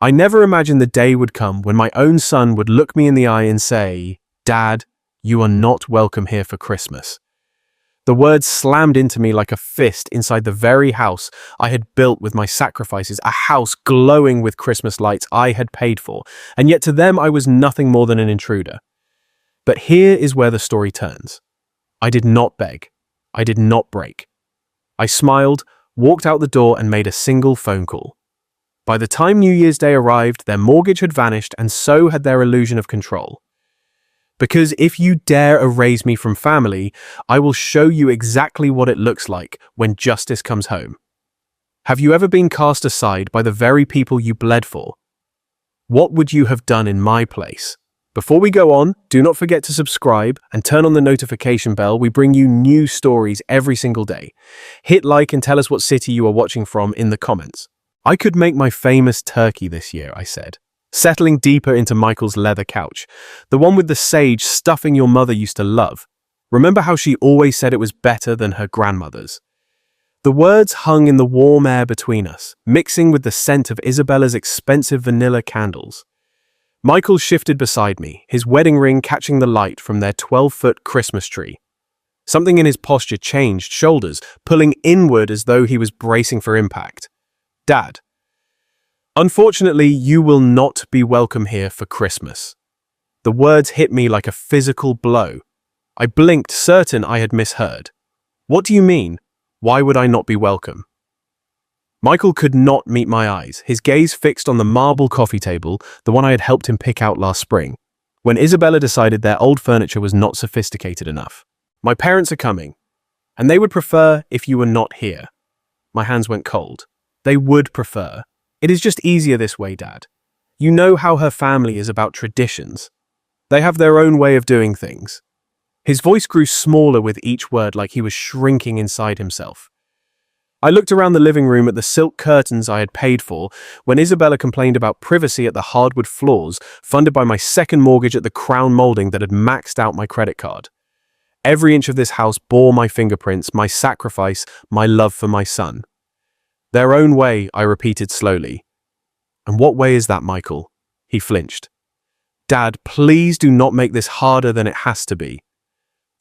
I never imagined the day would come when my own son would look me in the eye and say, "Dad, you are not welcome here for Christmas." The words slammed into me like a fist inside the very house I had built with my sacrifices, a house glowing with Christmas lights I had paid for, and yet to them I was nothing more than an intruder. But here is where the story turns. I did not beg. I did not break. I smiled, walked out the door, and made a single phone call. By the time New Year's Day arrived, their mortgage had vanished, and so had their illusion of control. Because if you dare erase me from family, I will show you exactly what it looks like when justice comes home. Have you ever been cast aside by the very people you bled for? What would you have done in my place? Before we go on, do not forget to subscribe and turn on the notification bell. We bring you new stories every single day. Hit like and tell us what city you are watching from in the comments. I could make my famous turkey this year, I said, settling deeper into Michael's leather couch, the one with the sage stuffing your mother used to love. Remember how she always said it was better than her grandmother's? The words hung in the warm air between us, mixing with the scent of Isabella's expensive vanilla candles. Michael shifted beside me, his wedding ring catching the light from their 12-foot Christmas tree. Something in his posture changed, shoulders pulling inward as though he was bracing for impact. "Dad, unfortunately, you will not be welcome here for Christmas." The words hit me like a physical blow. I blinked, certain I had misheard. "What do you mean? Why would I not be welcome?" Michael could not meet my eyes, his gaze fixed on the marble coffee table, the one I had helped him pick out last spring, when Isabella decided their old furniture was not sophisticated enough. "My parents are coming, and they would prefer if you were not here." My hands went cold. "They would prefer. It is just easier this way, Dad. You know how her family is about traditions. They have their own way of doing things." His voice grew smaller with each word, like he was shrinking inside himself. I looked around the living room at the silk curtains I had paid for when Isabella complained about privacy at the hardwood floors funded by my second mortgage at the crown molding that had maxed out my credit card. Every inch of this house bore my fingerprints, my sacrifice, my love for my son. "Their own way," I repeated slowly. "And what way is that, Michael?" He flinched. "Dad, please do not make this harder than it has to be."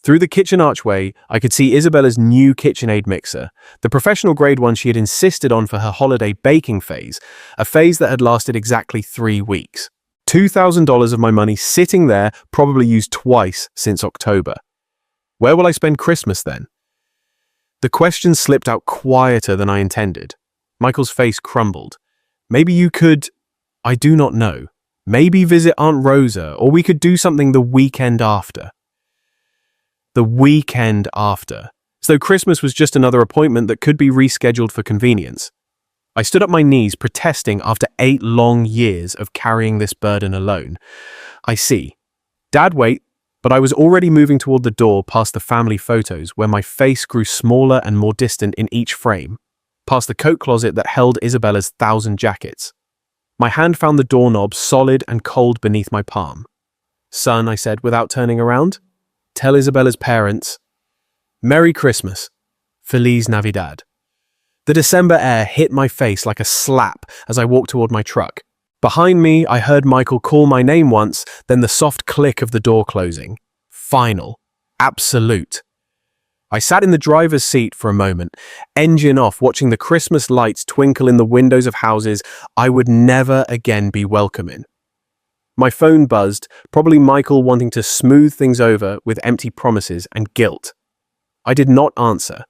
Through the kitchen archway, I could see Isabella's new KitchenAid mixer, the professional-grade one she had insisted on for her holiday baking phase, a phase that had lasted exactly 3 weeks. $2,000 of my money sitting there, probably used twice since October. Where will I spend Christmas then? The question slipped out quieter than I intended. Michael's face crumbled. "Maybe you could, I do not know. Maybe visit Aunt Rosa, or we could do something the weekend after." The weekend after. As though Christmas was just another appointment that could be rescheduled for convenience. I stood up my knees, protesting after 8 long years of carrying this burden alone. "I see. Dad, wait." But I was already moving toward the door past the family photos where my face grew smaller and more distant in each frame, past the coat closet that held Isabella's 1,000 jackets. My hand found the doorknob solid and cold beneath my palm. "Son," I said without turning around, "tell Isabella's parents, Merry Christmas, Feliz Navidad." The December air hit my face like a slap as I walked toward my truck. Behind me, I heard Michael call my name once, then the soft click of the door closing. Final. Absolute. I sat in the driver's seat for a moment, engine off, watching the Christmas lights twinkle in the windows of houses I would never again be welcome in. My phone buzzed, probably Michael wanting to smooth things over with empty promises and guilt. I did not answer.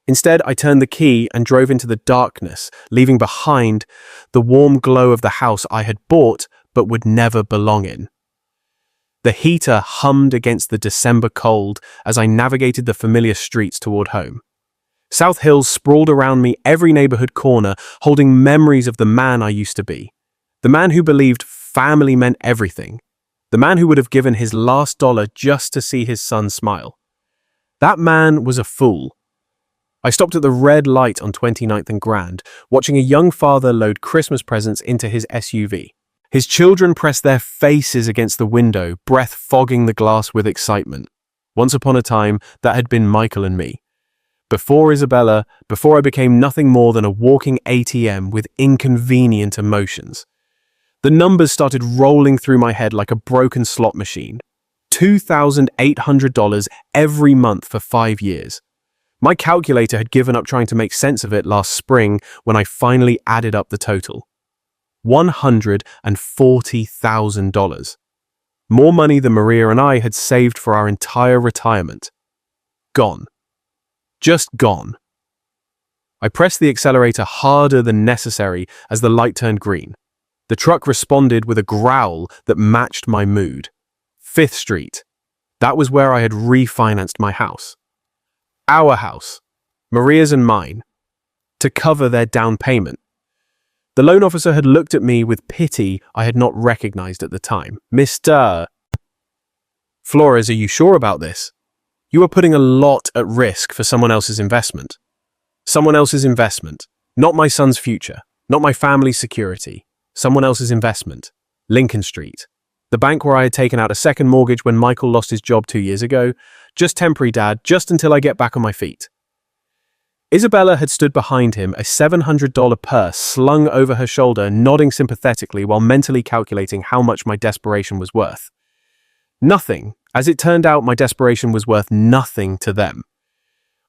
Instead, I turned the key and drove into the darkness, leaving behind the warm glow of the house I had bought but would never belong in. The heater hummed against the December cold as I navigated the familiar streets toward home. South Hills sprawled around me, every neighborhood corner holding memories of the man I used to be. The man who believed family meant everything. The man who would have given his last dollar just to see his son smile. That man was a fool. I stopped at the red light on 29th and Grand, watching a young father load Christmas presents into his SUV. His children pressed their faces against the window, breath fogging the glass with excitement. Once upon a time, that had been Michael and me. Before Isabella, before I became nothing more than a walking ATM with inconvenient emotions. The numbers started rolling through my head like a broken slot machine. $2,800 every month for 5 years. My calculator had given up trying to make sense of it last spring when I finally added up the total. $140,000. More money than Maria and I had saved for our entire retirement. Gone. Just gone. I pressed the accelerator harder than necessary as the light turned green. The truck responded with a growl that matched my mood. 5th Street. That was where I had refinanced my house. Our house. Maria's and mine. To cover their down payment. The loan officer had looked at me with pity I had not recognized at the time. Mr. Flores, are you sure about this? You are putting a lot at risk for someone else's investment. Someone else's investment. Not my son's future. Not my family's security. Someone else's investment. Lincoln Street. The bank where I had taken out a second mortgage when Michael lost his job 2 years ago. Just temporary, Dad, just until I get back on my feet. Isabella had stood behind him, a $700 purse slung over her shoulder, nodding sympathetically while mentally calculating how much my desperation was worth. Nothing. As it turned out, my desperation was worth nothing to them.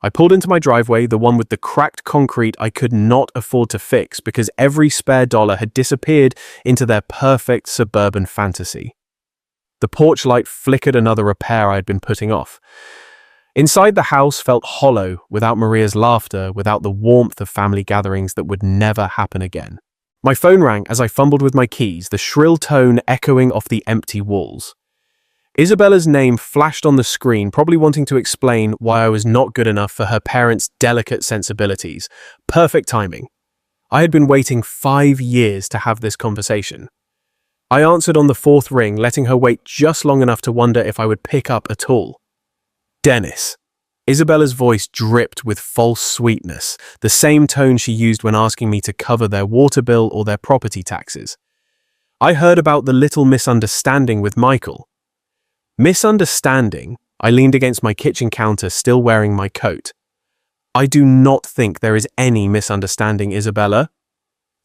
I pulled into my driveway, the one with the cracked concrete I could not afford to fix because every spare dollar had disappeared into their perfect suburban fantasy. The porch light flickered another repair I had been putting off. Inside the house felt hollow, without Maria's laughter, without the warmth of family gatherings that would never happen again. My phone rang as I fumbled with my keys, the shrill tone echoing off the empty walls. Isabella's name flashed on the screen, probably wanting to explain why I was not good enough for her parents' delicate sensibilities. Perfect timing. I had been waiting 5 years to have this conversation. I answered on the 4th ring, letting her wait just long enough to wonder if I would pick up at all. Dennis. Isabella's voice dripped with false sweetness, the same tone she used when asking me to cover their water bill or their property taxes. I heard about the little misunderstanding with Michael. Misunderstanding? I leaned against my kitchen counter, still wearing my coat. I do not think there is any misunderstanding, Isabella.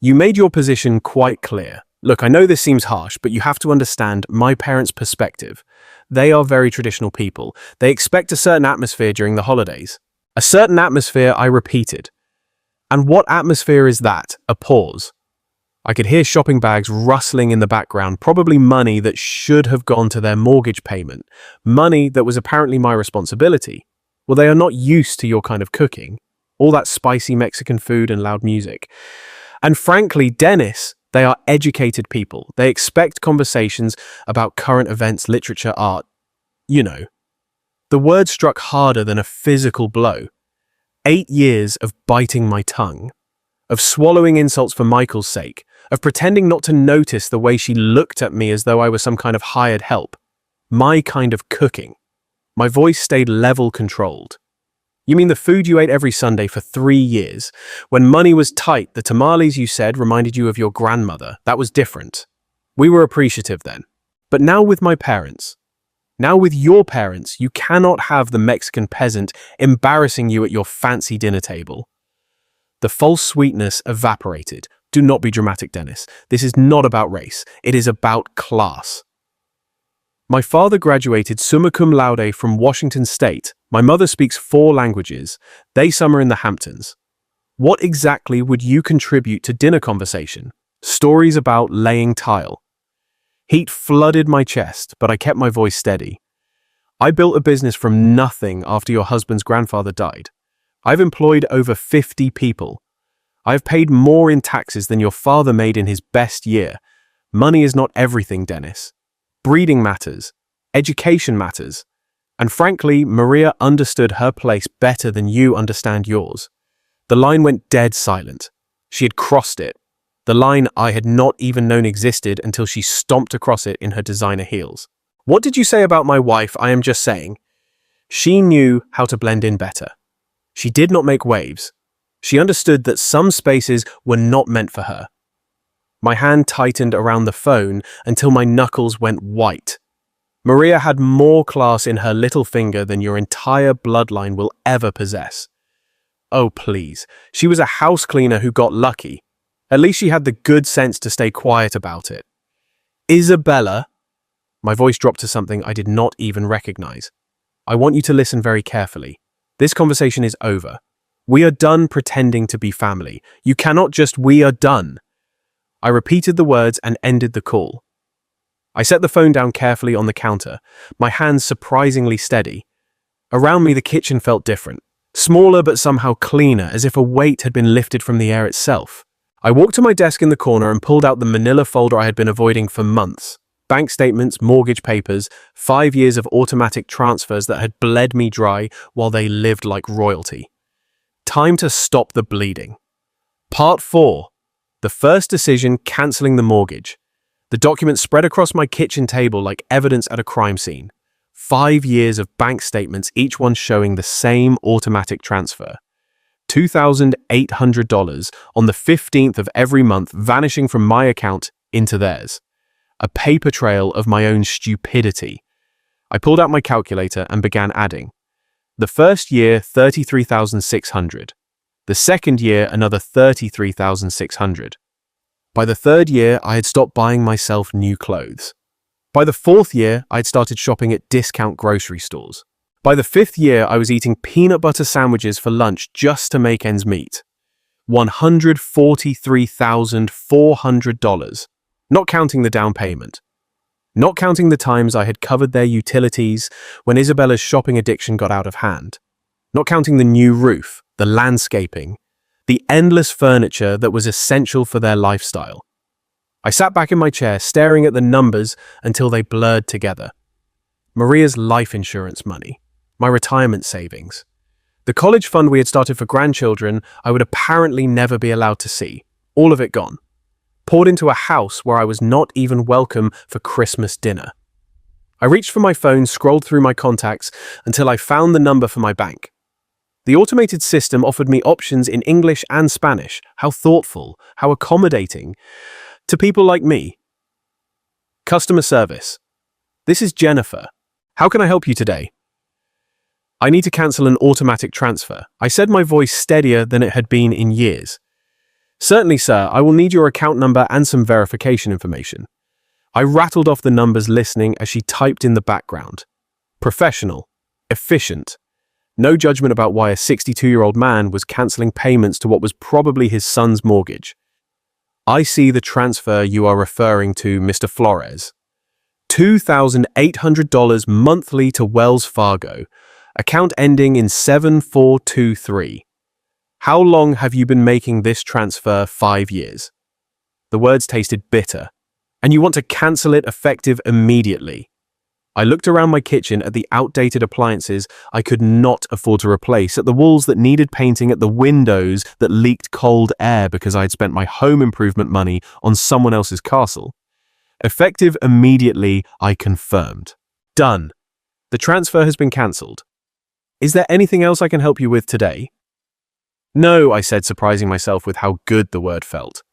You made your position quite clear. Look, I know this seems harsh, but you have to understand my parents' perspective. They are very traditional people. They expect a certain atmosphere during the holidays. A certain atmosphere, I repeated. And what atmosphere is that? A pause. I could hear shopping bags rustling in the background, probably money that should have gone to their mortgage payment. Money that was apparently my responsibility. Well, they are not used to your kind of cooking. All that spicy Mexican food and loud music. And frankly, Dennis, they are educated people. They expect conversations about current events, literature, art. You know. The word struck harder than a physical blow. 8 years of biting my tongue. Of swallowing insults for Michael's sake. Of pretending not to notice the way she looked at me as though I was some kind of hired help. My kind of cooking. My voice stayed level controlled. You mean the food you ate every Sunday for 3 years? When money was tight, the tamales you said reminded you of your grandmother. That was different. We were appreciative then. But now with my parents, now with your parents, you cannot have the Mexican peasant embarrassing you at your fancy dinner table. The false sweetness evaporated. Do not be dramatic, Dennis. This is not about race. It is about class. My father graduated summa cum laude from Washington State. My mother speaks 4 languages. They summer in the Hamptons. What exactly would you contribute to dinner conversation? Stories about laying tile. Heat flooded my chest, but I kept my voice steady. I built a business from nothing after your husband's grandfather died. I've employed over 50 people. I've paid more in taxes than your father made in his best year. Money is not everything, Dennis. Breeding matters. Education matters. And frankly, Maria understood her place better than you understand yours. The line went dead silent. She had crossed it. The line I had not even known existed until she stomped across it in her designer heels. What did you say about my wife? I am just saying. She knew how to blend in better. She did not make waves. She understood that some spaces were not meant for her. My hand tightened around the phone until my knuckles went white. Maria had more class in her little finger than your entire bloodline will ever possess. Oh, please. She was a house cleaner who got lucky. At least she had the good sense to stay quiet about it. Isabella, my voice dropped to something I did not even recognize. I want you to listen very carefully. This conversation is over. We are done pretending to be family. You cannot just, we are done. I repeated the words and ended the call. I set the phone down carefully on the counter, my hands surprisingly steady. Around me, the kitchen felt different. Smaller but somehow cleaner, as if a weight had been lifted from the air itself. I walked to my desk in the corner and pulled out the manila folder I had been avoiding for months. Bank statements, mortgage papers, 5 years of automatic transfers that had bled me dry while they lived like royalty. Time to stop the bleeding. Part 4. The first decision, cancelling the mortgage. The document spread across my kitchen table like evidence at a crime scene. 5 years of bank statements, each one showing the same automatic transfer. $2,800 on the 15th of every month vanishing from my account into theirs. A paper trail of my own stupidity. I pulled out my calculator and began adding. The first year, $33,600. The second year, another $33,600. By the third year, I had stopped buying myself new clothes. By the fourth year, I had started shopping at discount grocery stores. By the fifth year, I was eating peanut butter sandwiches for lunch just to make ends meet. $143,400. Not counting the down payment. Not counting the times I had covered their utilities when Isabella's shopping addiction got out of hand. Not counting the new roof, the landscaping, the endless furniture that was essential for their lifestyle. I sat back in my chair, staring at the numbers until they blurred together. Maria's life insurance money, my retirement savings, the college fund we had started for grandchildren I would apparently never be allowed to see, all of it gone. Poured into a house where I was not even welcome for Christmas dinner. I reached for my phone, scrolled through my contacts until I found the number for my bank. The automated system offered me options in English and Spanish. How thoughtful, how accommodating to people like me. Customer service. This is Jennifer. How can I help you today? I need to cancel an automatic transfer. I said, my voice steadier than it had been in years. Certainly, sir. I will need your account number and some verification information. I rattled off the numbers, listening as she typed in the background. Professional. Efficient. No judgment about why a 62-year-old man was cancelling payments to what was probably his son's mortgage. I see the transfer you are referring to, Mr. Flores. $2,800 monthly to Wells Fargo. Account ending in 7423. How long have you been making this transfer? 5 years. The words tasted bitter. And you want to cancel it effective immediately. I looked around my kitchen at the outdated appliances I could not afford to replace, at the walls that needed painting, at the windows that leaked cold air because I had spent my home improvement money on someone else's castle. Effective immediately, I confirmed. Done. The transfer has been cancelled. Is there anything else I can help you with today? No, I said, surprising myself with how good the word felt.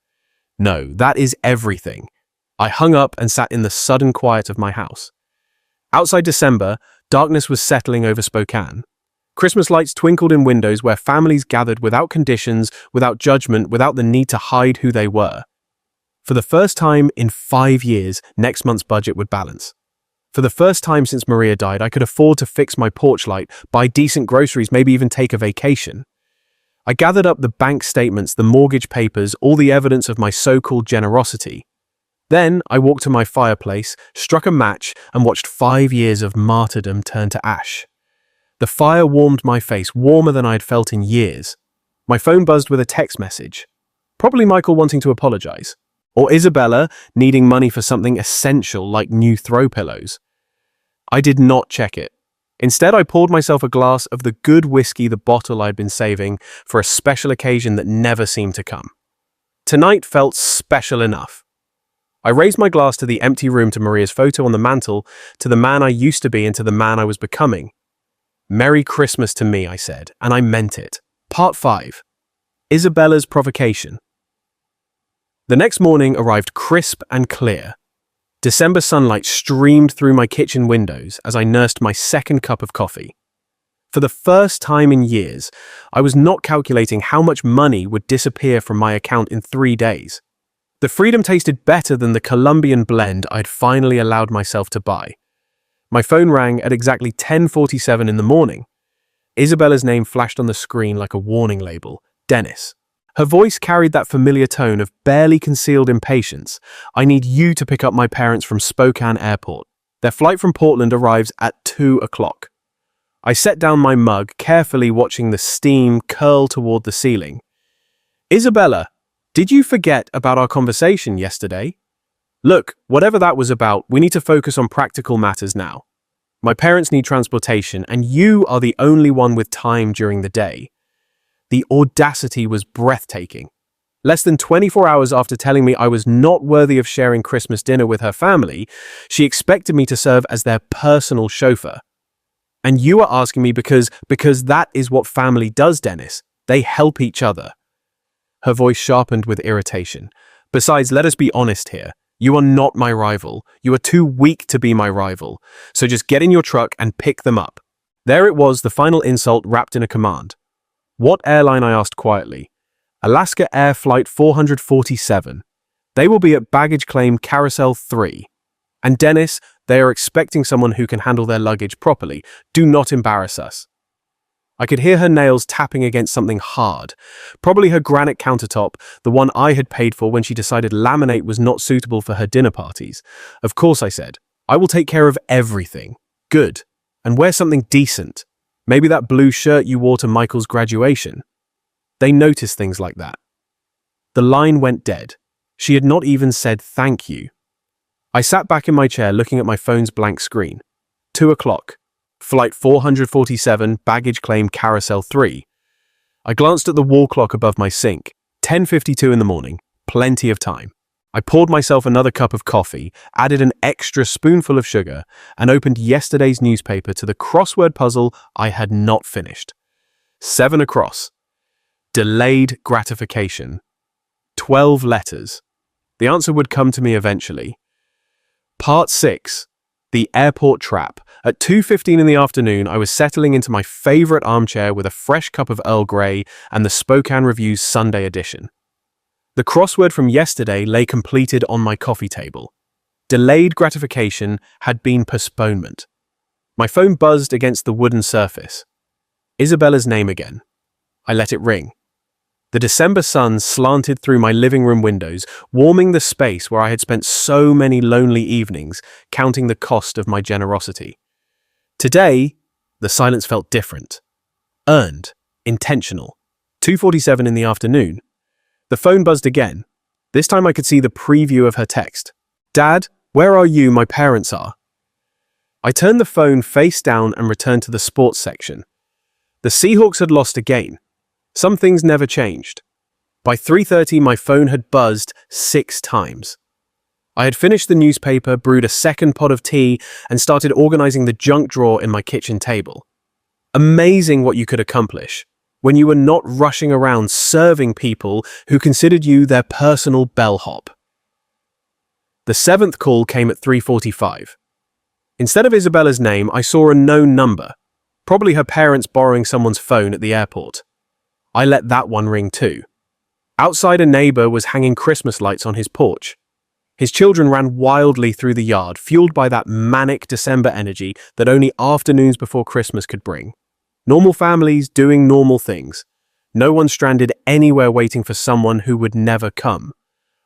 No, that is everything. I hung up and sat in the sudden quiet of my house. Outside December, darkness was settling over Spokane. Christmas lights twinkled in windows where families gathered without conditions, without judgment, without the need to hide who they were. For the first time in 5 years, next month's budget would balance. For the first time since Maria died, I could afford to fix my porch light, buy decent groceries, maybe even take a vacation. I gathered up the bank statements, the mortgage papers, all the evidence of my so-called generosity. Then I walked to my fireplace, struck a match, and watched 5 years of martyrdom turn to ash. The fire warmed my face, warmer than I had felt in years. My phone buzzed with a text message. Probably Michael wanting to apologize. Or Isabella needing money for something essential like new throw pillows. I did not check it. Instead, I poured myself a glass of the good whiskey, the bottle I had been saving for a special occasion that never seemed to come. Tonight felt special enough. I raised my glass to the empty room, to Maria's photo on the mantel, to the man I used to be and to the man I was becoming. Merry Christmas to me, I said, and I meant it. Part 5. Isabella's provocation. The next morning arrived crisp and clear. December sunlight streamed through my kitchen windows as I nursed my second cup of coffee. For the first time in years, I was not calculating how much money would disappear from my account in 3 days. The freedom tasted better than the Colombian blend I'd finally allowed myself to buy. My phone rang at exactly 10:47 in the morning. Isabella's name flashed on the screen like a warning label, Dennis. Her voice carried that familiar tone of barely concealed impatience. I need you to pick up my parents from Spokane Airport. Their flight from Portland arrives at 2 o'clock. I set down my mug, carefully watching the steam curl toward the ceiling. Isabella, did you forget about our conversation yesterday? Look, whatever that was about, we need to focus on practical matters now. My parents need transportation, and you are the only one with time during the day. The audacity was breathtaking. Less than 24 hours after telling me I was not worthy of sharing Christmas dinner with her family, she expected me to serve as their personal chauffeur. And you are asking me because that is what family does, Dennis. They help each other. Her voice sharpened with irritation. Besides, let us be honest here. You are not my rival. You are too weak to be my rival. So just get in your truck and pick them up. There it was, the final insult wrapped in a command. What airline? I asked quietly. Alaska Air Flight 447. They will be at baggage claim Carousel 3. And Dennis, they are expecting someone who can handle their luggage properly. Do not embarrass us. I could hear her nails tapping against something hard, probably her granite countertop, the one I had paid for when she decided laminate was not suitable for her dinner parties. Of course, I said, I will take care of everything. Good. And wear something decent. Maybe that blue shirt you wore to Michael's graduation. They noticed things like that. The line went dead. She had not even said thank you. I sat back in my chair looking at my phone's blank screen. 2 o'clock. Flight 447, baggage claim Carousel 3. I glanced at the wall clock above my sink. 10:52 in the morning. Plenty of time. I poured myself another cup of coffee, added an extra spoonful of sugar, and opened yesterday's newspaper to the crossword puzzle I had not finished. 7 across. Delayed gratification. 12 letters. The answer would come to me eventually. Part 6. The airport trap. At 2:15 in the afternoon, I was settling into my favorite armchair with a fresh cup of Earl Grey and the Spokane Review's Sunday edition. The crossword from yesterday lay completed on my coffee table. Delayed gratification had been postponement. My phone buzzed against the wooden surface. Isabella's name again. I let it ring. The December sun slanted through my living room windows, warming the space where I had spent so many lonely evenings, counting the cost of my generosity. Today, the silence felt different. Earned. Intentional. 2:47 in the afternoon. The phone buzzed again. This time I could see the preview of her text. Dad, where are you? My parents are. I turned the phone face down and returned to the sports section. The Seahawks had lost again. Some things never changed. By 3:30, my phone had buzzed 6 times. I had finished the newspaper, brewed a second pot of tea, and started organizing the junk drawer in my kitchen table. Amazing what you could accomplish when you were not rushing around serving people who considered you their personal bellhop. The 7th call came at 3:45. Instead of Isabella's name, I saw a known number, probably her parents borrowing someone's phone at the airport. I let that one ring too. Outside, a neighbor was hanging Christmas lights on his porch. His children ran wildly through the yard, fueled by that manic December energy that only afternoons before Christmas could bring. Normal families doing normal things. No one stranded anywhere waiting for someone who would never come.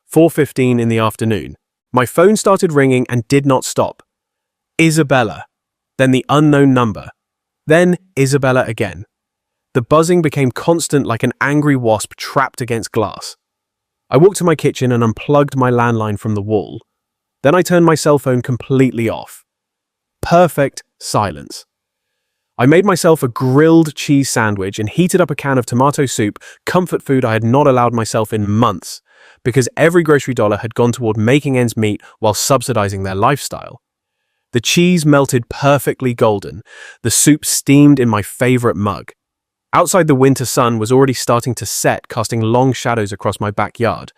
4:15 in the afternoon. My phone started ringing and did not stop. Isabella. Then the unknown number. Then Isabella again. The buzzing became constant like an angry wasp trapped against glass. I walked to my kitchen and unplugged my landline from the wall. Then I turned my cell phone completely off. Perfect silence. I made myself a grilled cheese sandwich and heated up a can of tomato soup, comfort food I had not allowed myself in months, because every grocery dollar had gone toward making ends meet while subsidizing their lifestyle. The cheese melted perfectly golden. The soup steamed in my favorite mug. Outside, the winter sun was already starting to set, casting long shadows across my backyard.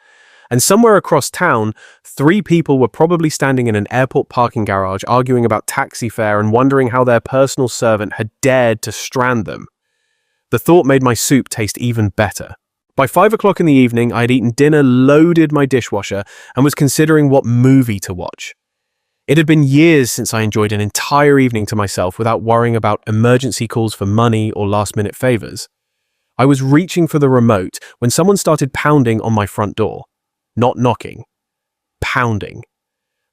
And somewhere across town, 3 people were probably standing in an airport parking garage arguing about taxi fare and wondering how their personal servant had dared to strand them. The thought made my soup taste even better. By 5 o'clock in the evening, I had eaten dinner, loaded my dishwasher, and was considering what movie to watch. It had been years since I enjoyed an entire evening to myself without worrying about emergency calls for money or last-minute favors. I was reaching for the remote when someone started pounding on my front door. Not knocking. Pounding.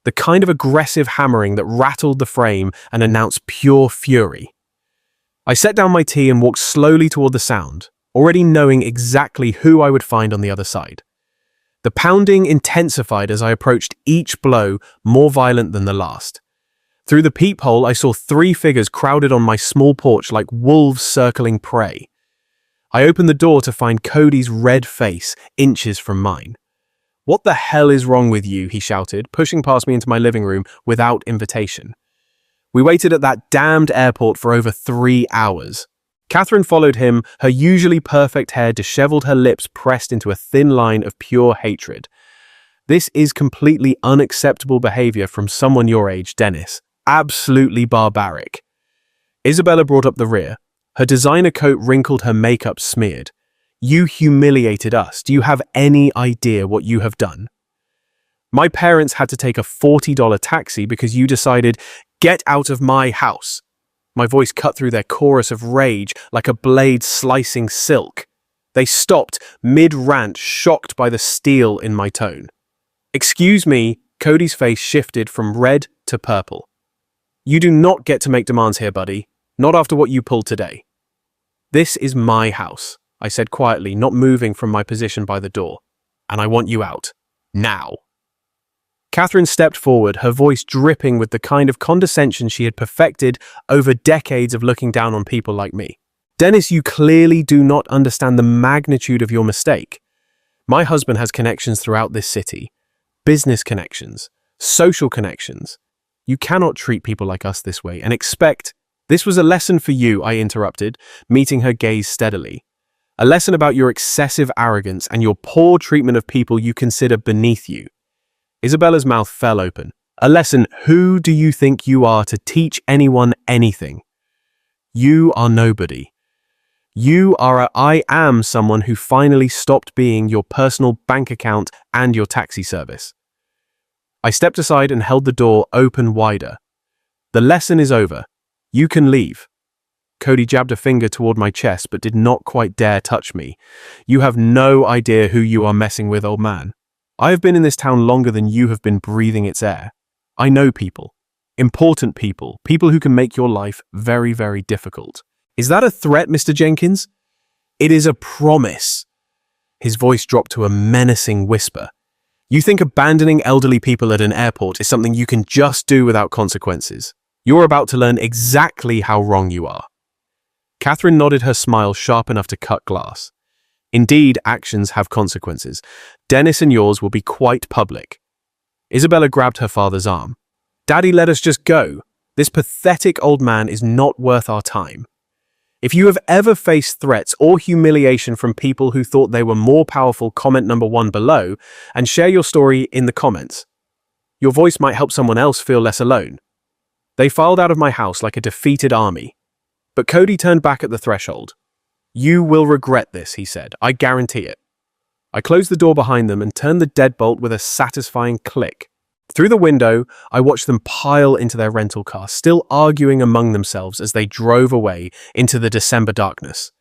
The kind of aggressive hammering that rattled the frame and announced pure fury. I set down my tea and walked slowly toward the sound, already knowing exactly who I would find on the other side. The pounding intensified as I approached, each blow more violent than the last. Through the peephole, I saw 3 figures crowded on my small porch like wolves circling prey. I opened the door to find Cody's red face inches from mine. "What the hell is wrong with you?" he shouted, pushing past me into my living room without invitation. We waited at that damned airport for over 3 hours. Catherine followed him, her usually perfect hair disheveled, her lips pressed into a thin line of pure hatred. "This is completely unacceptable behavior from someone your age, Dennis. Absolutely barbaric." Isabella brought up the rear. Her designer coat wrinkled, her makeup smeared. "You humiliated us. Do you have any idea what you have done? My parents had to take a $40 taxi because you decided, 'Get out of my house.'" My voice cut through their chorus of rage like a blade slicing silk. They stopped mid-rant, shocked by the steel in my tone. "Excuse me," Cody's face shifted from red to purple. "You do not get to make demands here, buddy. Not after what you pulled today." "This is my house," I said quietly, not moving from my position by the door. "And I want you out. Now." Catherine stepped forward, her voice dripping with the kind of condescension she had perfected over decades of looking down on people like me. "Dennis, you clearly do not understand the magnitude of your mistake. My husband has connections throughout this city. Business connections, social connections. You cannot treat people like us this way and expect—" "This was a lesson for you," I interrupted, meeting her gaze steadily. "A lesson about your excessive arrogance and your poor treatment of people you consider beneath you." Isabella's mouth fell open. "A lesson? Who do you think you are to teach anyone anything? You are nobody. I am someone who finally stopped being your personal bank account and your taxi service." I stepped aside and held the door open wider. "The lesson is over. You can leave." Cody jabbed a finger toward my chest but did not quite dare touch me. "You have no idea who you are messing with, old man. I have been in this town longer than you have been breathing its air. I know people. Important people. People who can make your life very, very difficult." "Is that a threat, Mr. Jenkins?" "It is a promise." His voice dropped to a menacing whisper. "You think abandoning elderly people at an airport is something you can just do without consequences? You're about to learn exactly how wrong you are." Catherine nodded, her smile sharp enough to cut glass. "Indeed, actions have consequences. Dennis and yours will be quite public." Isabella grabbed her father's arm. "Daddy, let us just go. This pathetic old man is not worth our time. If you have ever faced threats or humiliation from people who thought they were more powerful, comment number 1 below and share your story in the comments. Your voice might help someone else feel less alone." They filed out of my house like a defeated army. But Cody turned back at the threshold. "You will regret this," he said. "I guarantee it." I closed the door behind them and turned the deadbolt with a satisfying click. Through the window, I watched them pile into their rental car, still arguing among themselves as they drove away into the December darkness.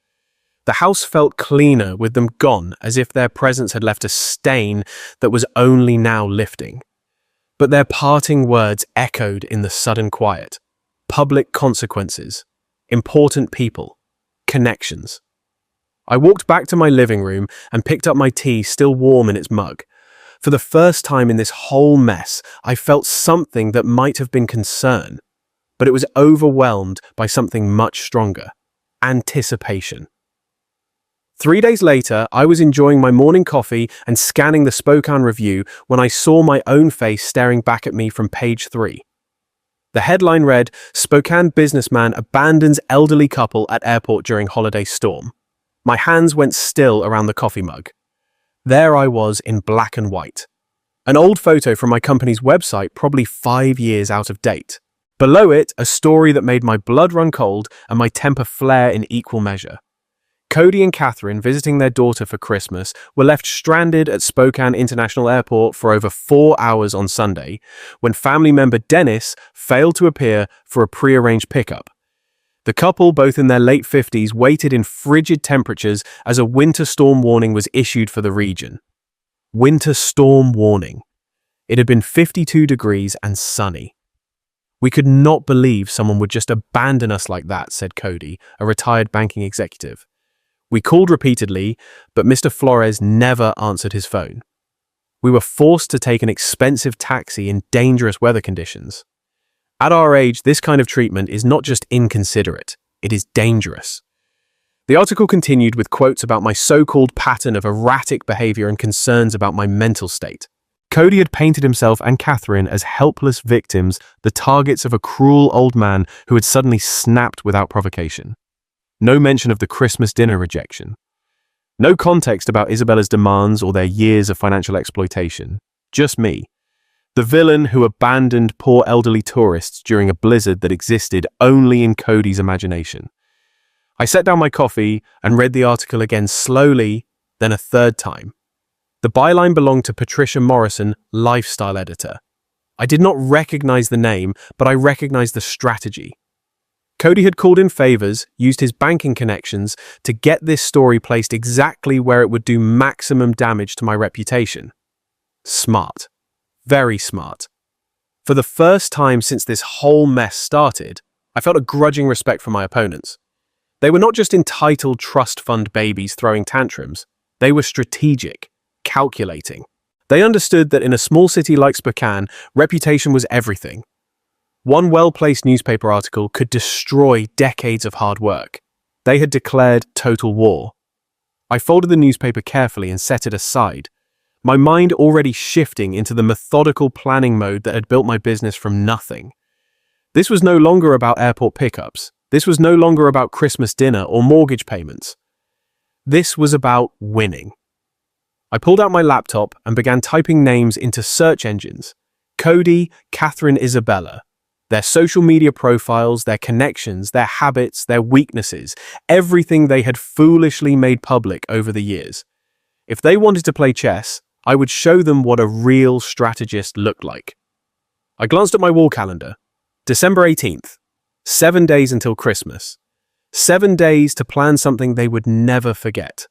The house felt cleaner with them gone, as if their presence had left a stain that was only now lifting. But their parting words echoed in the sudden quiet. Public consequences. Important people. Connections. I walked back to my living room and picked up my tea, still warm in its mug. For the first time in this whole mess, I felt something that might have been concern, but it was overwhelmed by something much stronger. Anticipation. 3 days later, I was enjoying my morning coffee and scanning the Spokane Review when I saw my own face staring back at me from page 3. The headline read, "Spokane businessman abandons elderly couple at airport during holiday storm." My hands went still around the coffee mug. There I was in black and white. An old photo from my company's website, probably 5 years out of date. Below it, a story that made my blood run cold and my temper flare in equal measure. Cody and Catherine, visiting their daughter for Christmas, were left stranded at Spokane International Airport for over 4 hours on Sunday when family member Dennis failed to appear for a prearranged pickup. The couple, both in their late 50s, waited in frigid temperatures as a winter storm warning was issued for the region. Winter storm warning. It had been 52 degrees and sunny. "We could not believe someone would just abandon us like that," said Cody, a retired banking executive. "We called repeatedly, but Mr. Flores never answered his phone. We were forced to take an expensive taxi in dangerous weather conditions. At our age, this kind of treatment is not just inconsiderate, it is dangerous." The article continued with quotes about my so-called pattern of erratic behavior and concerns about my mental state. Cody had painted himself and Catherine as helpless victims, the targets of a cruel old man who had suddenly snapped without provocation. No mention of the Christmas dinner rejection. No context about Isabella's demands or their years of financial exploitation. Just me, the villain who abandoned poor elderly tourists during a blizzard that existed only in Cody's imagination. I set down my coffee and read the article again slowly, then a third time. The byline belonged to Patricia Morrison, lifestyle editor. I did not recognize the name, but I recognized the strategy. Cody had called in favors, used his banking connections to get this story placed exactly where it would do maximum damage to my reputation. Smart. Very smart. For the first time since this whole mess started, I felt a grudging respect for my opponents. They were not just entitled trust fund babies throwing tantrums. They were strategic, calculating. They understood that in a small city like Spokane, reputation was everything. One well-placed newspaper article could destroy decades of hard work. They had declared total war. I folded the newspaper carefully and set it aside, my mind already shifting into the methodical planning mode that had built my business from nothing. This was no longer about airport pickups. This was no longer about Christmas dinner or mortgage payments. This was about winning. I pulled out my laptop and began typing names into search engines. Cody, Catherine, Isabella. Their social media profiles, their connections, their habits, their weaknesses, everything they had foolishly made public over the years. If they wanted to play chess, I would show them what a real strategist looked like. I glanced at my wall calendar. December 18th. 7 days until Christmas. 7 days to plan something they would never forget.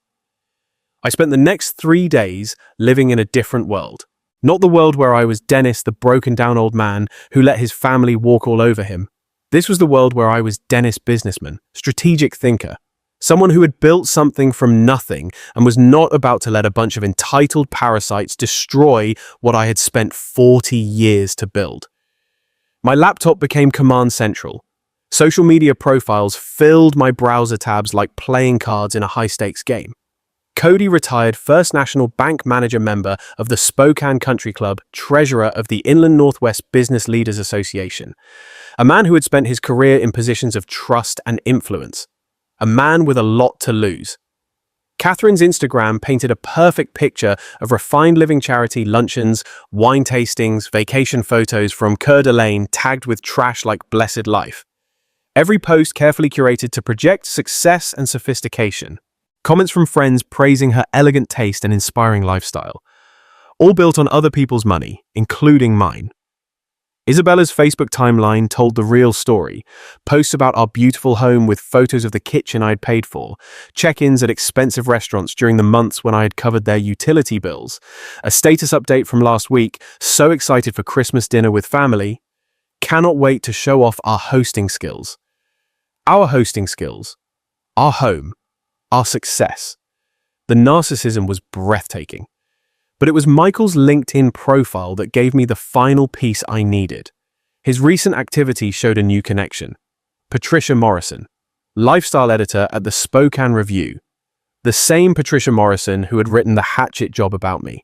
I spent the next 3 days living in a different world. Not the world where I was Dennis, the broken-down old man who let his family walk all over him. This was the world where I was Dennis businessman, strategic thinker, someone who had built something from nothing and was not about to let a bunch of entitled parasites destroy what I had spent 40 years to build. My laptop became command central. Social media profiles filled my browser tabs like playing cards in a high-stakes game. Cody, retired First National Bank manager member of the Spokane Country Club, treasurer of the Inland Northwest Business Leaders Association. A man who had spent his career in positions of trust and influence. A man with a lot to lose. Catherine's Instagram painted a perfect picture of refined living charity luncheons, wine tastings, vacation photos from Coeur d'Alene tagged with trash like blessed life. Every post carefully curated to project success and sophistication. Comments from friends praising her elegant taste and inspiring lifestyle. All built on other people's money, including mine. Isabella's Facebook timeline told the real story. Posts about our beautiful home with photos of the kitchen I'd paid for. Check-ins at expensive restaurants during the months when I had covered their utility bills. A status update from last week. So excited for Christmas dinner with family. Cannot wait to show off our hosting skills. Our hosting skills. Our home. Our success. The narcissism was breathtaking. But it was Michael's LinkedIn profile that gave me the final piece I needed. His recent activity showed a new connection. Patricia Morrison, lifestyle editor at the Spokane Review. The same Patricia Morrison who had written the hatchet job about me.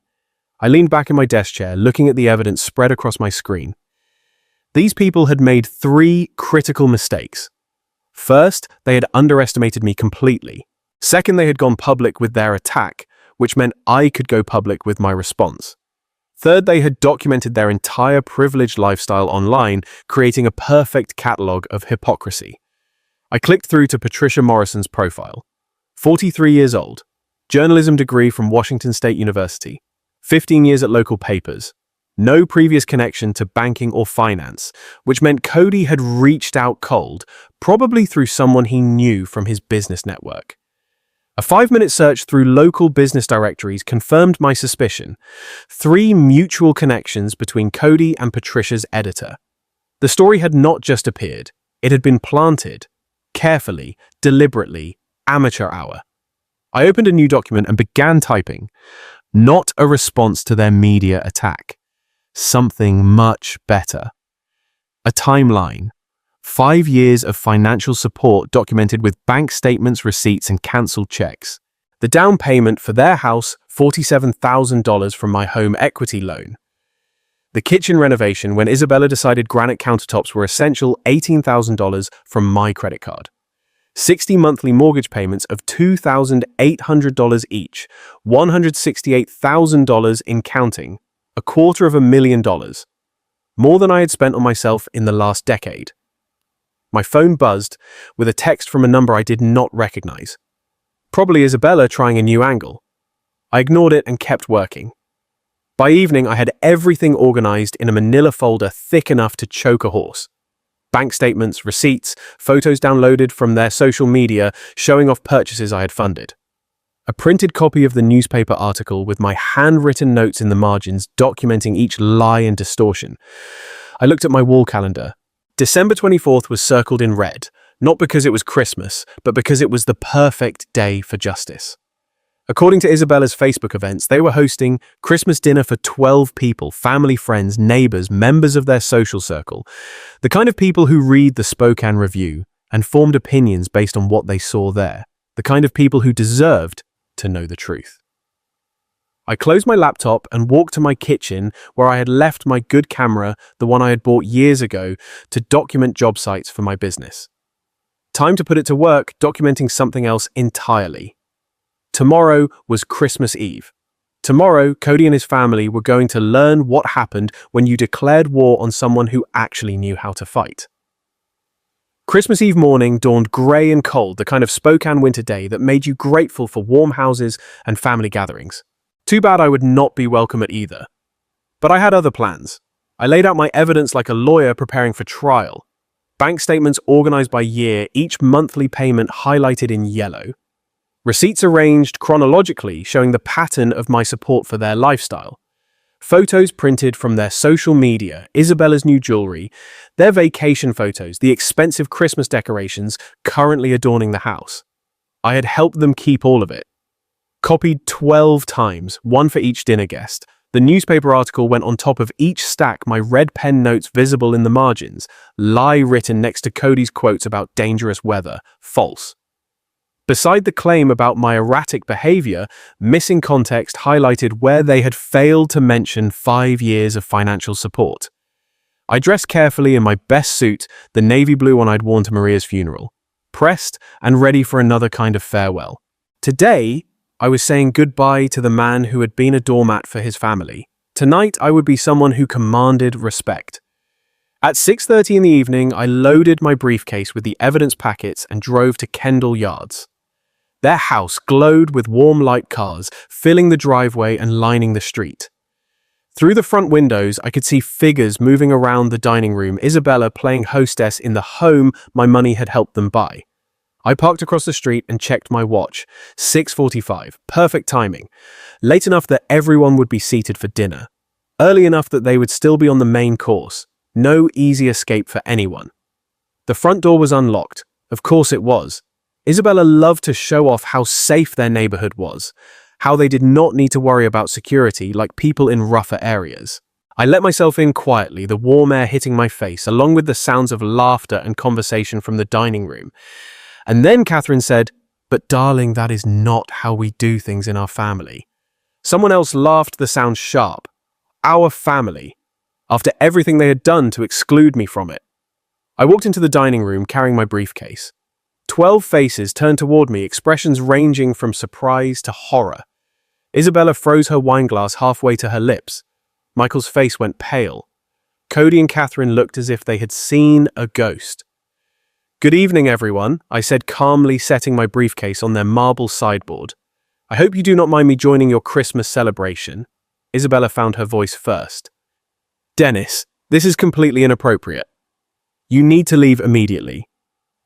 I leaned back in my desk chair, looking at the evidence spread across my screen. These people had made 3 critical mistakes. First, they had underestimated me completely. Second, they had gone public with their attack, which meant I could go public with my response. Third, they had documented their entire privileged lifestyle online, creating a perfect catalogue of hypocrisy. I clicked through to Patricia Morrison's profile. 43 years old, journalism degree from Washington State University, 15 years at local papers, no previous connection to banking or finance, which meant Cody had reached out cold, probably through someone he knew from his business network. A 5-minute search through local business directories confirmed my suspicion. 3 mutual connections between Cody and Patricia's editor. The story had not just appeared, it had been planted. Carefully, deliberately, amateur hour. I opened a new document and began typing. Not a response to their media attack. Something much better. A timeline. 5 years of financial support documented with bank statements, receipts, and cancelled checks. The down payment for their house, $47,000 from my home equity loan. The kitchen renovation when Isabella decided granite countertops were essential, $18,000 from my credit card. 60 monthly mortgage payments of $2,800 each, $168,000 in counting, $250,000. More than I had spent on myself in the last decade. My phone buzzed with a text from a number I did not recognize. Probably Isabella trying a new angle. I ignored it and kept working. By evening, I had everything organized in a manila folder thick enough to choke a horse. Bank statements, receipts, photos downloaded from their social media showing off purchases I had funded. A printed copy of the newspaper article with my handwritten notes in the margins documenting each lie and distortion. I looked at my wall calendar. December 24th was circled in red, not because it was Christmas, but because it was the perfect day for justice. According to Isabella's Facebook events, they were hosting Christmas dinner for 12 people, family, friends, neighbors, members of their social circle, the kind of people who read the Spokane Review and formed opinions based on what they saw there, the kind of people who deserved to know the truth. I closed my laptop and walked to my kitchen where I had left my good camera, the one I had bought years ago, to document job sites for my business. Time to put it to work, documenting something else entirely. Tomorrow was Christmas Eve. Tomorrow, Cody and his family were going to learn what happened when you declared war on someone who actually knew how to fight. Christmas Eve morning dawned grey and cold, the kind of Spokane winter day that made you grateful for warm houses and family gatherings. Too bad I would not be welcome at either. But I had other plans. I laid out my evidence like a lawyer preparing for trial. Bank statements organized by year, each monthly payment highlighted in yellow. Receipts arranged chronologically showing the pattern of my support for their lifestyle. Photos printed from their social media, Isabella's new jewelry, their vacation photos, the expensive Christmas decorations currently adorning the house. I had helped them keep all of it. Copied 12 times, one for each dinner guest. The newspaper article went on top of each stack, my red pen notes visible in the margins, lie written next to Cody's quotes about dangerous weather, false. Beside the claim about my erratic behavior, missing context highlighted where they had failed to mention 5 years of financial support. I dressed carefully in my best suit, the navy blue one I'd worn to Maria's funeral, pressed and ready for another kind of farewell. Today, I was saying goodbye to the man who had been a doormat for his family. Tonight, I would be someone who commanded respect. At 6:30 in the evening, I loaded my briefcase with the evidence packets and drove to Kendall Yards. Their house glowed with warm light cars, filling the driveway and lining the street. Through the front windows, I could see figures moving around the dining room, Isabella playing hostess in the home my money had helped them buy. I parked across the street and checked my watch. 6:45, perfect timing. Late enough that everyone would be seated for dinner. Early enough that they would still be on the main course. No easy escape for anyone. The front door was unlocked. Of course it was. Isabella loved to show off how safe their neighborhood was, how they did not need to worry about security like people in rougher areas. I let myself in quietly, the warm air hitting my face, along with the sounds of laughter and conversation from the dining room. And then Catherine said, "But darling, that is not how we do things in our family." Someone else laughed, the sound sharp. Our family. After everything they had done to exclude me from it. I walked into the dining room carrying my briefcase. 12 faces turned toward me, expressions ranging from surprise to horror. Isabella froze her wineglass halfway to her lips. Michael's face went pale. Cody and Catherine looked as if they had seen a ghost. Good evening, everyone, I said calmly, setting my briefcase on their marble sideboard. I hope you do not mind me joining your Christmas celebration. Isabella found her voice first. Dennis, this is completely inappropriate. You need to leave immediately.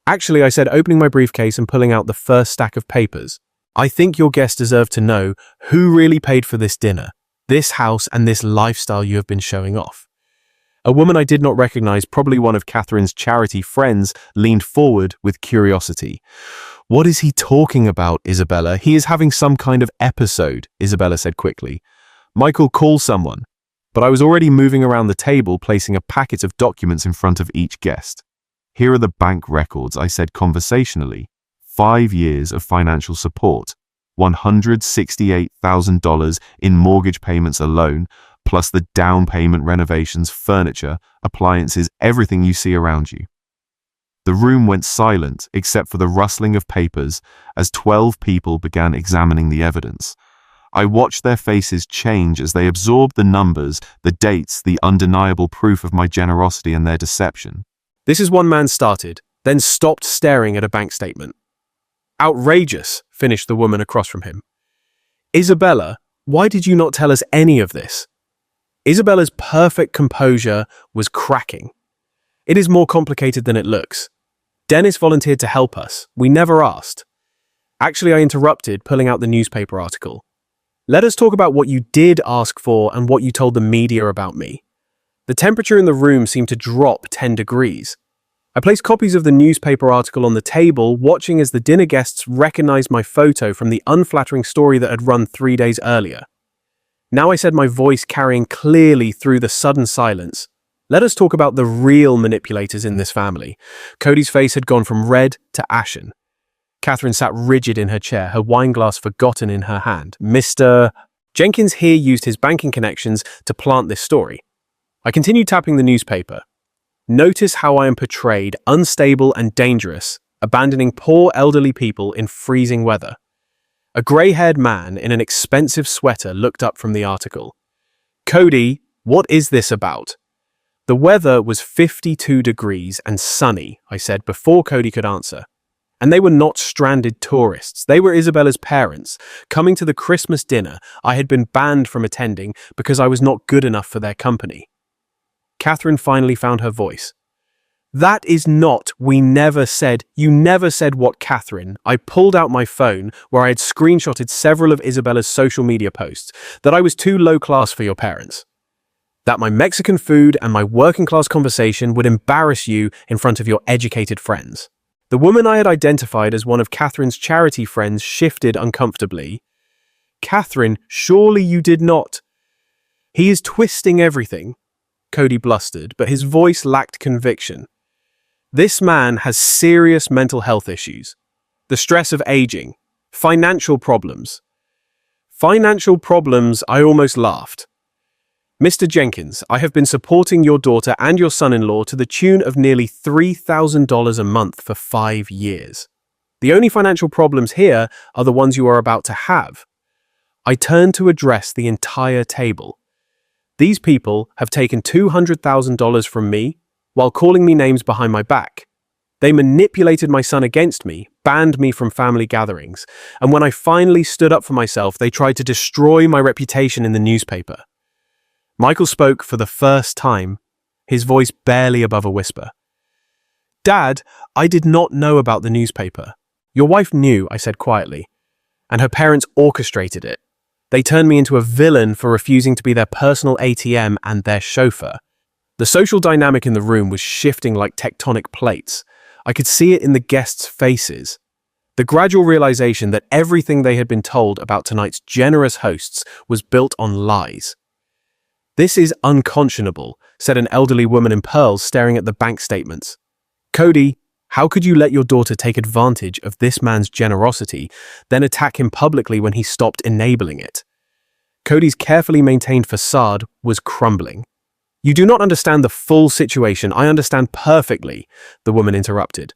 Actually, I said, opening my briefcase and pulling out the first stack of papers. I think your guests deserve to know who really paid for this dinner, this house, and this lifestyle you have been showing off. A woman I did not recognize, probably one of Catherine's charity friends, leaned forward with curiosity. What is he talking about, Isabella? He is having some kind of episode, Isabella said quickly. Michael, call someone. But I was already moving around the table, placing a packet of documents in front of each guest. Here are the bank records, I said conversationally. 5 years of financial support, $168,000 in mortgage payments alone, plus the down payment, renovations, furniture, appliances, everything you see around you. The room went silent except for the rustling of papers as 12 people began examining the evidence. I watched their faces change as they absorbed the numbers, the dates, the undeniable proof of my generosity and their deception. This is one man started, then stopped staring at a bank statement. Outrageous, finished the woman across from him. Isabella, why did you not tell us any of this? Isabella's perfect composure was cracking. It is more complicated than it looks. Dennis volunteered to help us. We never asked. Actually, I interrupted, pulling out the newspaper article. Let us talk about what you did ask for and what you told the media about me. The temperature in the room seemed to drop 10 degrees. I placed copies of the newspaper article on the table, watching as the dinner guests recognized my photo from the unflattering story that had run 3 days earlier. Now I said, my voice carrying clearly through the sudden silence. Let us talk about the real manipulators in this family. Cody's face had gone from red to ashen. Catherine sat rigid in her chair, her wineglass forgotten in her hand. Mr. Jenkins here used his banking connections to plant this story. I continued tapping the newspaper. Notice how I am portrayed unstable and dangerous, abandoning poor elderly people in freezing weather. A grey-haired man in an expensive sweater looked up from the article. Cody, what is this about? The weather was 52 degrees and sunny, I said before Cody could answer. And they were not stranded tourists. They were Isabella's parents, coming to the Christmas dinner I had been banned from attending because I was not good enough for their company. Catherine finally found her voice. That is not, we never said, you never said what, Catherine. I pulled out my phone, where I had screenshotted several of Isabella's social media posts, that I was too low class for your parents. That my Mexican food and my working class conversation would embarrass you in front of your educated friends. The woman I had identified as one of Catherine's charity friends shifted uncomfortably. Catherine, surely you did not. He is twisting everything, Cody blustered, but his voice lacked conviction. This man has serious mental health issues. The stress of aging. Financial problems. Financial problems, I almost laughed. Mr. Jenkins, I have been supporting your daughter and your son-in-law to the tune of nearly $3,000 a month for 5 years. The only financial problems here are the ones you are about to have. I turned to address the entire table. These people have taken $200,000 from me while calling me names behind my back. They manipulated my son against me, banned me from family gatherings, and when I finally stood up for myself, they tried to destroy my reputation in the newspaper. Michael spoke for the first time, his voice barely above a whisper. Dad, I did not know about the newspaper. Your wife knew, I said quietly, and her parents orchestrated it. They turned me into a villain for refusing to be their personal ATM and their chauffeur. The social dynamic in the room was shifting like tectonic plates. I could see it in the guests' faces. The gradual realization that everything they had been told about tonight's generous hosts was built on lies. This is unconscionable, said an elderly woman in pearls staring at the bank statements. Cody, how could you let your daughter take advantage of this man's generosity, then attack him publicly when he stopped enabling it? Cody's carefully maintained facade was crumbling. You do not understand the full situation. I understand perfectly, the woman interrupted.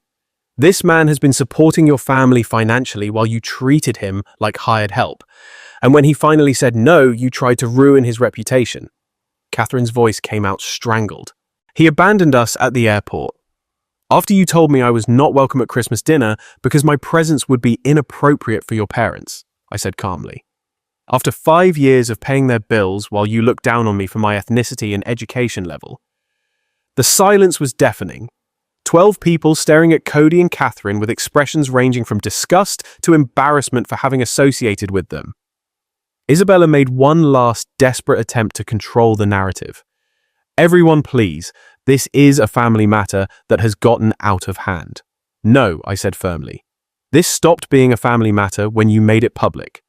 This man has been supporting your family financially while you treated him like hired help. And when he finally said no, you tried to ruin his reputation. Catherine's voice came out strangled. He abandoned us at the airport. After you told me I was not welcome at Christmas dinner because my presence would be inappropriate for your parents, I said calmly. After 5 years of paying their bills while you looked down on me for my ethnicity and education level. The silence was deafening. 12 people staring at Cody and Catherine with expressions ranging from disgust to embarrassment for having associated with them. Isabella made one last desperate attempt to control the narrative. Everyone, please. This is a family matter that has gotten out of hand. No, I said firmly. This stopped being a family matter when you made it public.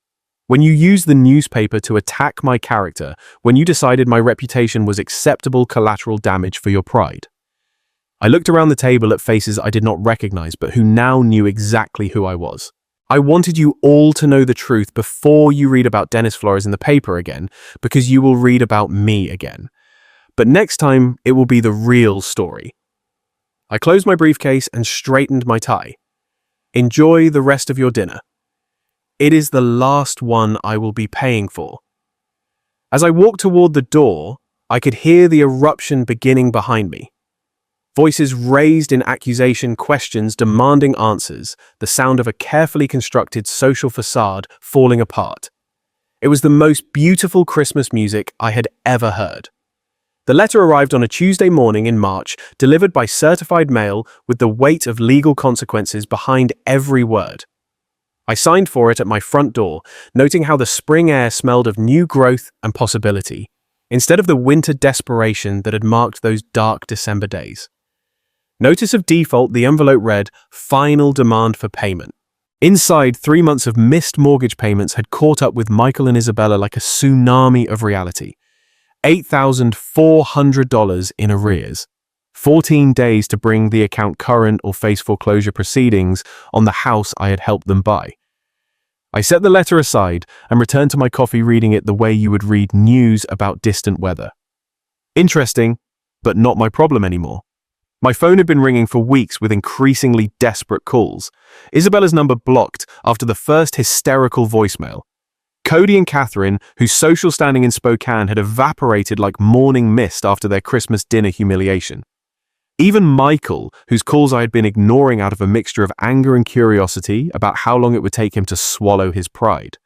When you used the newspaper to attack my character, when you decided my reputation was acceptable collateral damage for your pride. I looked around the table at faces I did not recognize but who now knew exactly who I was. I wanted you all to know the truth before you read about Dennis Flores in the paper again, because you will read about me again. But next time, it will be the real story. I closed my briefcase and straightened my tie. Enjoy the rest of your dinner. It is the last one I will be paying for. As I walked toward the door, I could hear the eruption beginning behind me. Voices raised in accusation, questions demanding answers, the sound of a carefully constructed social facade falling apart. It was the most beautiful Christmas music I had ever heard. The letter arrived on a Tuesday morning in March, delivered by certified mail with the weight of legal consequences behind every word. I signed for it at my front door, noting how the spring air smelled of new growth and possibility, instead of the winter desperation that had marked those dark December days. Notice of default, the envelope read, "Final demand for payment." Inside, 3 months of missed mortgage payments had caught up with Michael and Isabella like a tsunami of reality. $8,400 in arrears. 14 days to bring the account current or face foreclosure proceedings on the house I had helped them buy. I set the letter aside and returned to my coffee, reading it the way you would read news about distant weather. Interesting, but not my problem anymore. My phone had been ringing for weeks with increasingly desperate calls. Isabella's number blocked after the first hysterical voicemail. Cody and Catherine, whose social standing in Spokane had evaporated like morning mist after their Christmas dinner humiliation. Even Michael, whose calls I had been ignoring out of a mixture of anger and curiosity about how long it would take him to swallow his pride.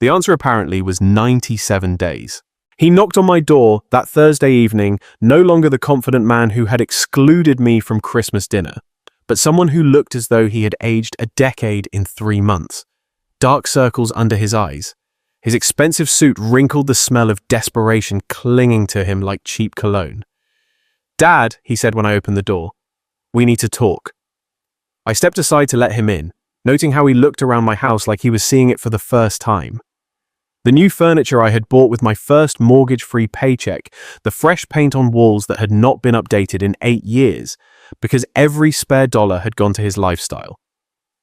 The answer apparently was 97 days. He knocked on my door that Thursday evening, no longer the confident man who had excluded me from Christmas dinner, but someone who looked as though he had aged a decade in 3 months. Dark circles under his eyes. His expensive suit wrinkled, the smell of desperation clinging to him like cheap cologne. "Dad," he said when I opened the door, "we need to talk." I stepped aside to let him in, noting how he looked around my house like he was seeing it for the first time. The new furniture I had bought with my first mortgage-free paycheck, the fresh paint on walls that had not been updated in 8 years, because every spare dollar had gone to his lifestyle.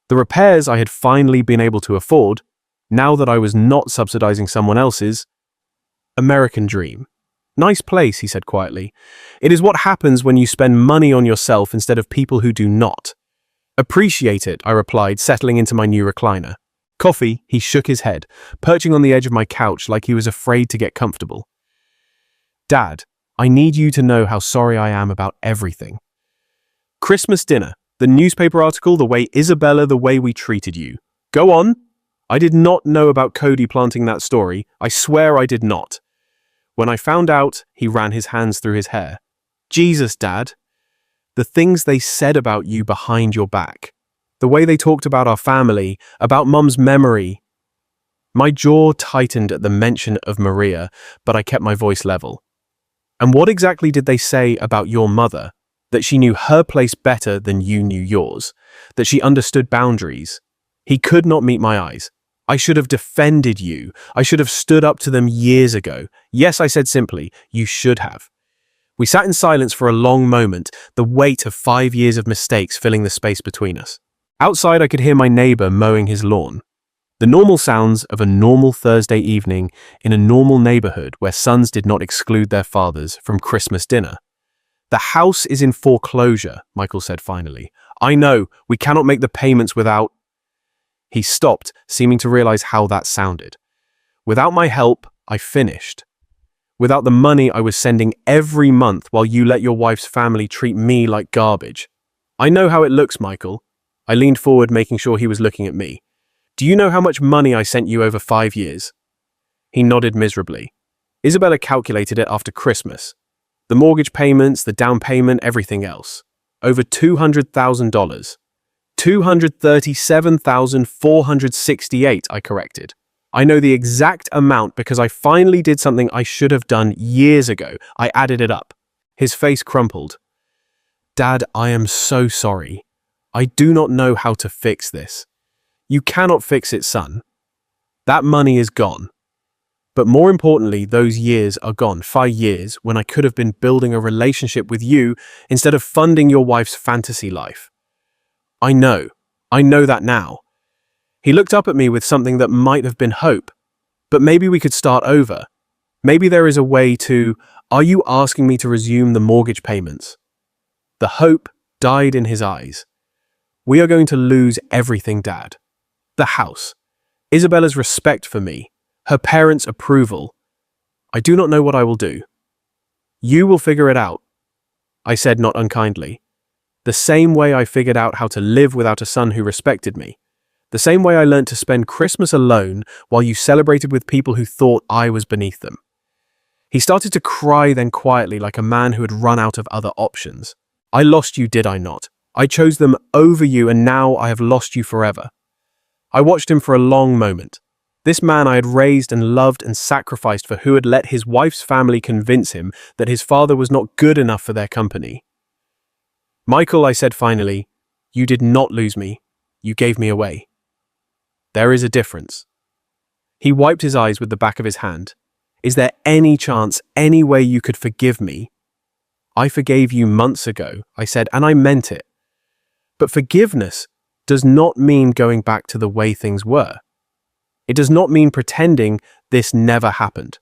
The repairs I had finally been able to afford, now that I was not subsidizing someone else's. American dream. "Nice place," he said quietly. "It is what happens when you spend money on yourself instead of people who do not." "Appreciate it," I replied, settling into my new recliner. "Coffee," he shook his head, perching on the edge of my couch like he was afraid to get comfortable. "Dad, I need you to know how sorry I am about everything. Christmas dinner, the newspaper article, the way Isabella, the way we treated you. Go on." I did not know about Cody planting that story. I swear I did not. When I found out, he ran his hands through his hair. "Jesus, Dad. The things they said about you behind your back. The way they talked about our family, about Mum's memory." My jaw tightened at the mention of Maria, but I kept my voice level. "And what exactly did they say about your mother? That she knew her place better than you knew yours? That she understood boundaries?" He could not meet my eyes. "I should have defended you. I should have stood up to them years ago." "Yes," I said simply, "you should have." We sat in silence for a long moment, the weight of 5 years of mistakes filling the space between us. Outside, I could hear my neighbor mowing his lawn. The normal sounds of a normal Thursday evening in a normal neighborhood where sons did not exclude their fathers from Christmas dinner. "The house is in foreclosure," Michael said finally. "I know, we cannot make the payments without—" He stopped, seeming to realize how that sounded. "Without my help," I finished. "Without the money I was sending every month while you let your wife's family treat me like garbage." I know how it looks, Michael. I leaned forward, making sure he was looking at me. Do you know how much money I sent you over 5 years? He nodded miserably. Isabella calculated it after Christmas. The mortgage payments, the down payment, everything else. Over $200,000. $237,468, I corrected. I know the exact amount because I finally did something I should have done years ago. I added it up. His face crumpled. Dad, I am so sorry. I do not know how to fix this. You cannot fix it, son. That money is gone. But more importantly, those years are gone. 5 years when I could have been building a relationship with you instead of funding your wife's fantasy life. I know that now. He looked up at me with something that might have been hope. But maybe we could start over. Maybe there is a way to... Are you asking me to resume the mortgage payments? The hope died in his eyes. We are going to lose everything, Dad. The house. Isabella's respect for me. Her parents' approval. I do not know what I will do. You will figure it out, I said not unkindly. The same way I figured out how to live without a son who respected me. The same way I learned to spend Christmas alone while you celebrated with people who thought I was beneath them. He started to cry then quietly like a man who had run out of other options. I lost you, did I not? I chose them over you and now I have lost you forever. I watched him for a long moment. This man I had raised and loved and sacrificed for who had let his wife's family convince him that his father was not good enough for their company. Michael, I said finally, you did not lose me. You gave me away. There is a difference. He wiped his eyes with the back of his hand. Is there any chance, any way you could forgive me? I forgave you months ago, I said, and I meant it. But forgiveness does not mean going back to the way things were. It does not mean pretending this never happened.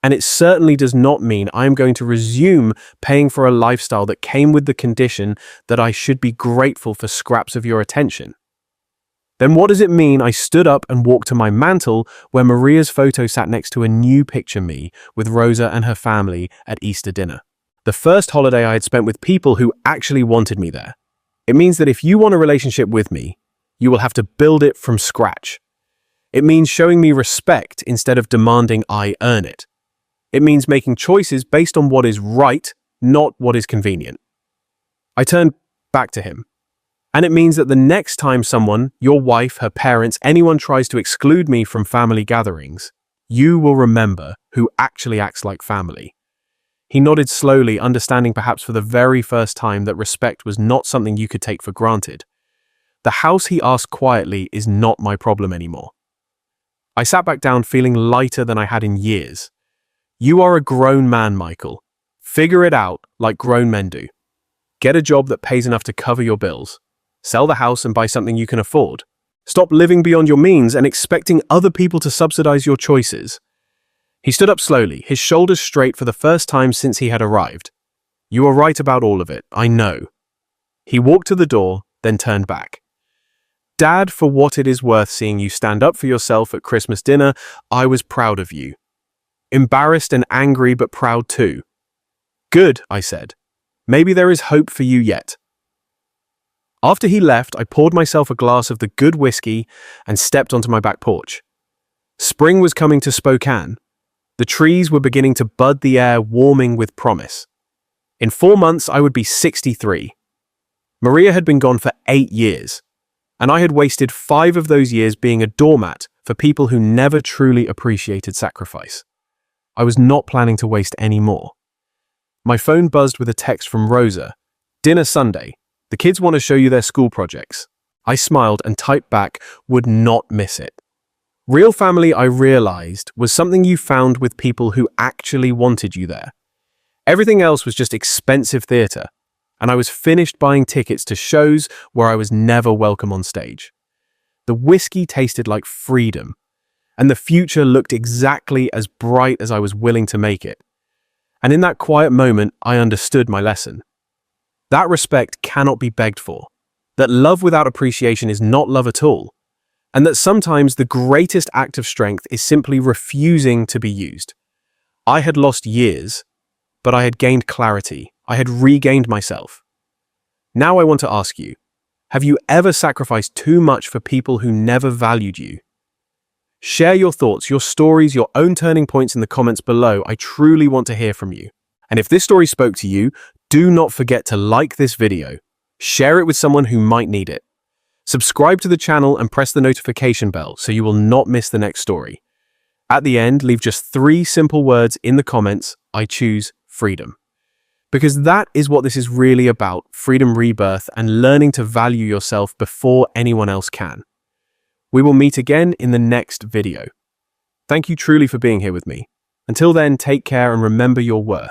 And it certainly does not mean I am going to resume paying for a lifestyle that came with the condition that I should be grateful for scraps of your attention. Then what does it mean I stood up and walked to my mantel where Maria's photo sat next to a new picture me with Rosa and her family at Easter dinner? The first holiday I had spent with people who actually wanted me there. It means that if you want a relationship with me, you will have to build it from scratch. It means showing me respect instead of demanding I earn it. It means making choices based on what is right, not what is convenient. I turned back to him. And it means that the next time someone, your wife, her parents, anyone tries to exclude me from family gatherings, you will remember who actually acts like family. He nodded slowly, understanding perhaps for the very first time that respect was not something you could take for granted. The house, he asked quietly, is not my problem anymore. I sat back down feeling lighter than I had in years. You are a grown man, Michael. Figure it out like grown men do. Get a job that pays enough to cover your bills. Sell the house and buy something you can afford. Stop living beyond your means and expecting other people to subsidize your choices. He stood up slowly, his shoulders straight for the first time since he had arrived. You are right about all of it, I know. He walked to the door, then turned back. Dad, for what it is worth seeing you stand up for yourself at Christmas dinner, I was proud of you. Embarrassed and angry, but proud too. Good, I said. Maybe there is hope for you yet. After he left, I poured myself a glass of the good whiskey and stepped onto my back porch. Spring was coming to Spokane. The trees were beginning to bud, the air warming with promise. In 4 months, I would be 63. Maria had been gone for 8 years, and I had wasted 5 of those years being a doormat for people who never truly appreciated sacrifice. I was not planning to waste any more. My phone buzzed with a text from Rosa. Dinner Sunday. The kids want to show you their school projects. I smiled and typed back, would not miss it. Real family, I realized, was something you found with people who actually wanted you there. Everything else was just expensive theatre, and I was finished buying tickets to shows where I was never welcome on stage. The whiskey tasted like freedom, and the future looked exactly as bright as I was willing to make it. And in that quiet moment, I understood my lesson. That respect cannot be begged for, that love without appreciation is not love at all, and that sometimes the greatest act of strength is simply refusing to be used. I had lost years, but I had gained clarity. I had regained myself. Now I want to ask you, have you ever sacrificed too much for people who never valued you? Share your thoughts, your stories, your own turning points in the comments below. I truly want to hear from you. And if this story spoke to you, do not forget to like this video. Share it with someone who might need it. Subscribe to the channel and press the notification bell so you will not miss the next story. At the end, leave just 3 simple words in the comments. I choose freedom. Because that is what this is really about, freedom rebirth and learning to value yourself before anyone else can. We will meet again in the next video. Thank you truly for being here with me. Until then, take care and remember your worth.